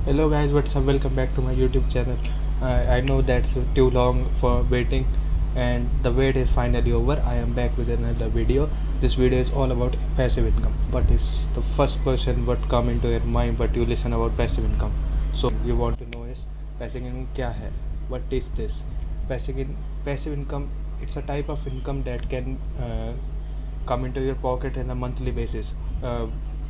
Hello guys, what's up? Welcome back to my YouTube channel. I know that's too long for waiting, and the wait is finally over. I am back with another video. This video is all about passive income. What is the first question what come into your mind but you listen about passive income? So you want to know is passive income क्या है? What is this? Passive income, it's a type of income that can come into your pocket on a monthly basis.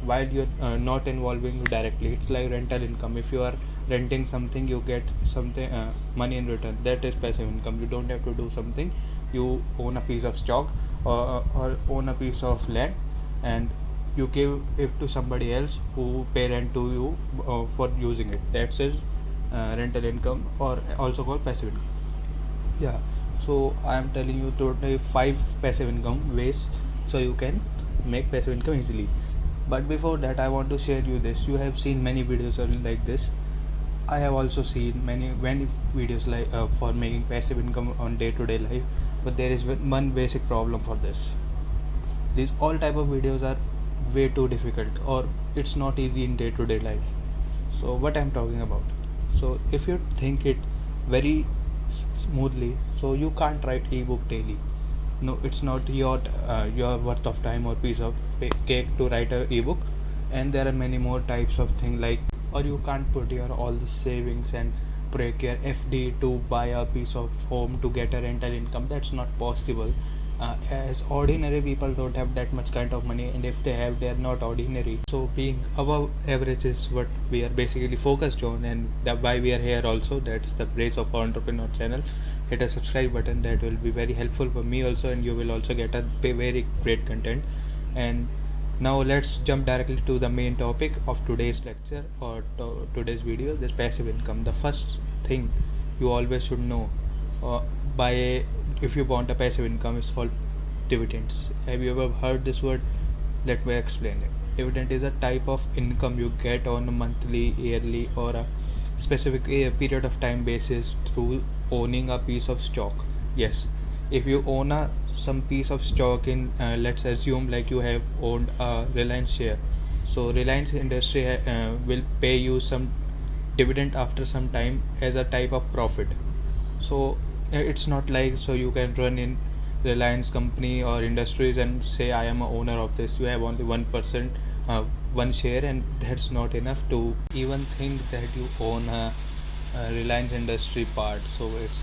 While you're not involving you directly, it's like rental income. If you are renting something, you get something money in return. That is passive income. You don't have to do something. You own a piece of stock, or own a piece of land, and you give it to somebody else who pay rent to you for using it. That's is rental income, or also called passive income. Yeah, so I am telling you today 5 passive income ways so you can make passive income easily. But before that, I want to share you this. You have seen many videos like this. I have also seen many videos like for making passive income on day-to-day life. But there is one basic problem for this. These all type of videos are way too difficult, or it's not easy in day-to-day life. So what I'm talking about. So if you think it very smoothly, so you can't write ebook daily. No, it's not your worth of time or piece of cake to write a ebook. And there are many more types of thing, like, or you can't put your all the savings and break your FD to buy a piece of home to get a rental income. That's not possible. As ordinary people don't have that much kind of money, and if they have, they are not ordinary. So being above average is what we are basically focused on, and that why we are here also. That's the praise of our entrepreneur channel. Hit a subscribe button, that will be very helpful for me also, and you will also get a very great content. And now let's jump directly to the main topic of today's lecture, or today's video. This passive income. The first thing you always should know, uh, by if you want a passive income, is called dividends. Have you ever heard this word? Let me explain it. Dividend is a type of income you get on a monthly, yearly, or a specific period of time basis through owning a piece of stock. Yes, if you own some piece of stock in, let's assume like you have owned a Reliance share. So Reliance Industry will pay you some dividend after some time as a type of profit. So it's not like so you can run in Reliance company or industries and say I am a owner of this. You have only 1%, one share, and that's not enough to even think that you own a Reliance Industry part. So it's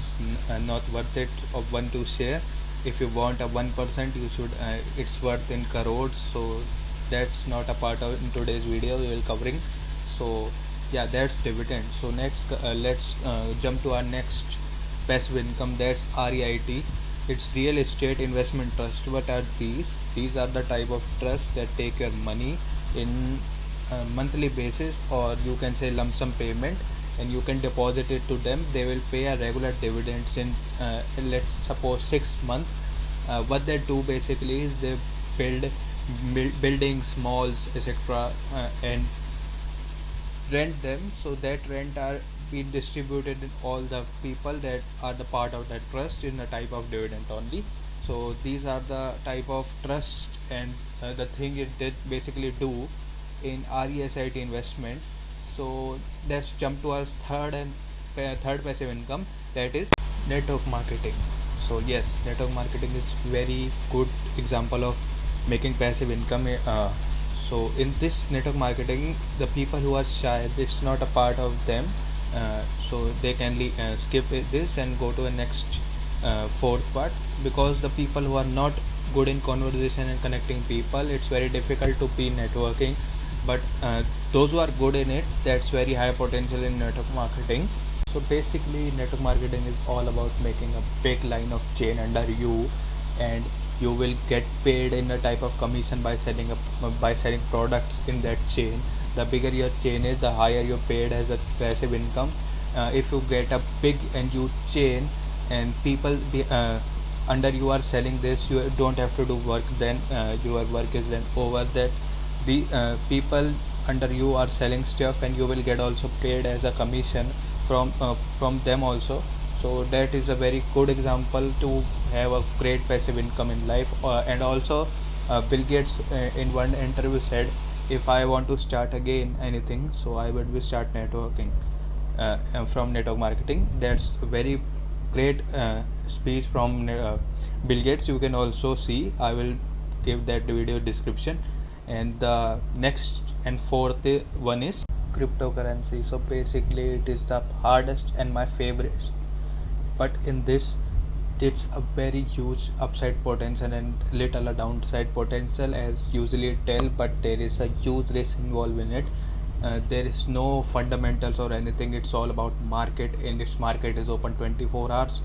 not worth it of one to share. If you want a 1%, you should it's worth in crores. So that's not a part of in today's video we will covering. So yeah, that's dividend. So next, let's jump to our next passive income. That's REIT. It's real estate investment trust. What are these? These are the type of trust that take your money in monthly basis, or you can say lump sum payment, and you can deposit it to them. They will pay a regular dividends in let's suppose 6 months. What they do basically is they build buildings, malls, etc., and rent them. So that rent are being distributed in all the people that are the part of that trust in the type of dividend only. So these are the type of trust, and the thing it did basically do in RESIT investments. So let's jump to our third passive income, that is network marketing. So yes, network marketing is very good example of making passive income. So in this network marketing, the people who are shy, it's not a part of them. So they can skip this and go to the next fourth part, because the people who are not good in conversation and connecting people, it's very difficult to be networking. But those who are good in it, that's very high potential in network marketing. So basically network marketing is all about making a big line of chain under you, and you will get paid in a type of commission by selling products in that chain. The bigger your chain is, the higher you're paid as a passive income. If you get a big and huge chain, and people under you are selling this, you don't have to do work, then your work is then over. That the people under you are selling stuff, and you will get also paid as a commission from them also. So that is a very good example to have a great passive income in life. And also Bill Gates in one interview said, if I want to start again anything, so I would be start networking from network marketing. That's a very great speech from Bill Gates. You can also see, I will give that video description. And the next and fourth one is cryptocurrency. So basically it is the hardest and my favorite, but in this it's a very huge upside potential and little a downside potential, as usually tell, but there is a huge risk involved in it. There is no fundamentals or anything, it's all about market, and its market is open 24 hours.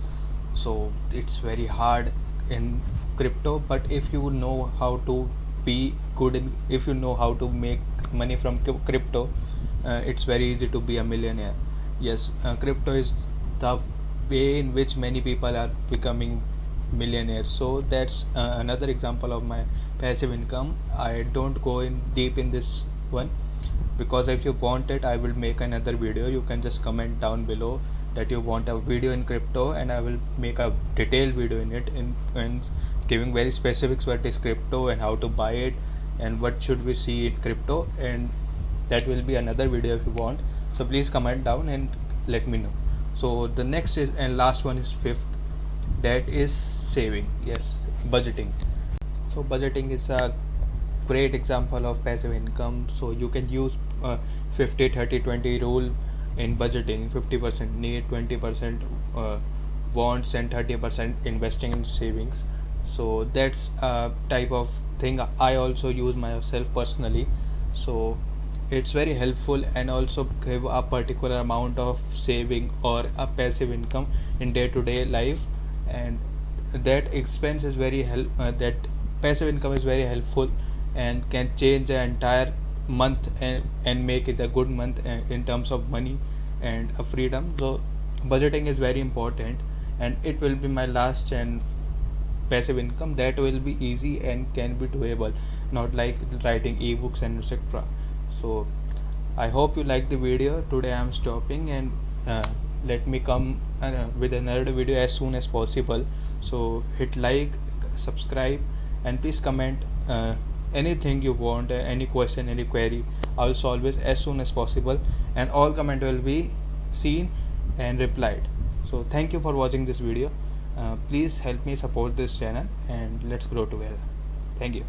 So it's very hard in crypto, but if you know how to be good in, if you know how to make money from crypto, it's very easy to be a millionaire. Yes, crypto is the way in which many people are becoming millionaires. So that's another example of my passive income. I don't go in deep in this one, because if you want it, I will make another video. You can just comment down below that you want a video in crypto, and I will make a detailed video in it, in giving very specifics what is crypto and how to buy it and what should we see in crypto, and that will be another video if you want. So please comment down and let me know. So the next is, and last one is fifth, that is saving. Yes, budgeting. So budgeting is a great example of passive income. So you can use 50 30 20 rule in budgeting. 50% need, 20% wants, and 30% investing in savings. So that's a type of thing I also use myself personally. So it's very helpful, and also give a particular amount of saving or a passive income in day-to-day life, and that expense is very that passive income is very helpful and can change the entire month, and make it a good month in terms of money and freedom. So budgeting is very important, and it will be my last and passive income that will be easy and can be doable, not like writing ebooks and etc. So I hope you like the video. Today I am stopping, and let me come with another video as soon as possible. So hit like, subscribe, and please comment anything you want, any question, any query. I will solve it as soon as possible, and all comment will be seen and replied. So thank you for watching this video. Please help me support this channel, and let's grow together. Thank you.